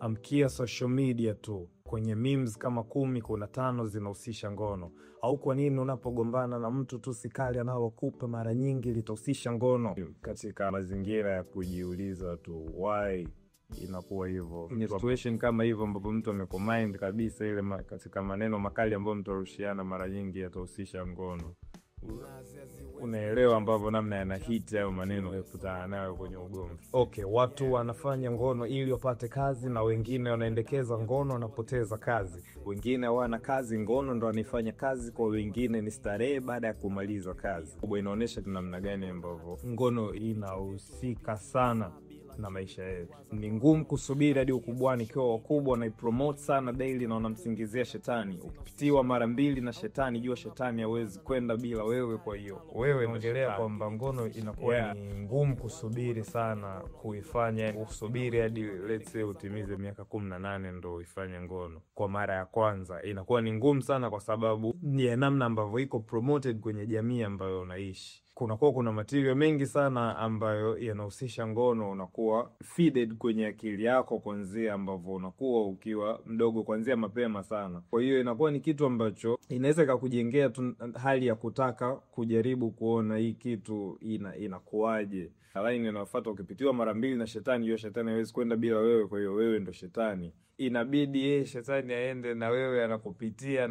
amkia social media tu, kwenye memes kama 10 kuna 5 zinahusisha ngono. Au kwa nini unapogombana na mtu tu sikali analokupa mara nyingi litahusisha ngono? Katika mazingira ya kujiuliza tu why inakuwa hivyo. Ni situation kama hivyo ambapo mtu amekomind kabisa ile katika maneno makali ambayo mtu arushiana mara nyingi yatahusisha ngono. Unaelewa ambavyo namna yana hit hayo maneno yakutana nayo kwenye ugomvi. Okay, watu wanafanya ngono ili wapate kazi, na wengine wanaendekeza ngono wanapoteza kazi. Wengine wana kazi, ngono ndo wanafanya kazi, kwa wengine ni starehe baada ya kumaliza kazi. Inaonyesha namna gani ambavyo ngono inahusika sana na maisha yetu. Ni ngumu kusubiri hadi ukubwani, ikiwa wakubwa na ipromote sana daily na unamsingizia shetani. Ukipitiwa mara 2 na shetani, jua shetani hawezi kwenda bila wewe. Kwa hiyo wewe ongelea kwamba ngono inakuwa ni ngumu kusubiri sana kuifanya. Usubiri hadi let's say utimize miaka 18 ndo uifanye ngono kwa mara ya kwanza, inakuwa ni ngumu sana, kwa sababu ni namna ambavyo iko promoted kwenye jamii ambayo unaishi. Kuna material mengi sana ambayo yanahusisha ngono, unakuwa feeded kwenye akili yako kuanzia ambavyo unakuwa ukiwa mdogo, kuanzia mapema sana. Kwa hiyo inakuwa ni kitu ambacho inaweza kukujengea hali ya kutaka kujaribu kuona hii kitu inakuaje. Line inafuata, ukipitiwa mara 2 na shetani, hiyo shetani haiwezi kwenda bila wewe, kwa hiyo wewe ndo shetani. Inabidi shetani aende na wewe, anakupitia,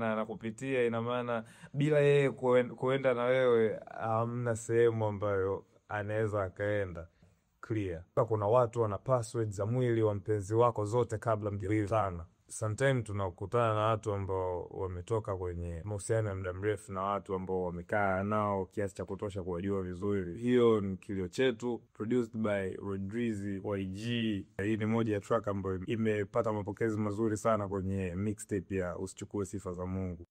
ina maana bila yeye kuenda na wewe hamna sehemu ambayo anaweza akaenda. Clear. Kuna watu wana password za mwili wa mpenzi wako zote kabla mjapatana. Sometimes tunakutana na watu ambao wametoka kwenye mahusiano ya muda mrefu na watu ambao wamekaa nao kiasi cha kutosha kuwajua vizuri. Hiyo ni Kilio Chetu, produced by Rodrizi YG. Hii ni moja ya track ambayo imepata mapokezi mazuri sana kwenye mixtape ya Usichukue Sifa za Mungu.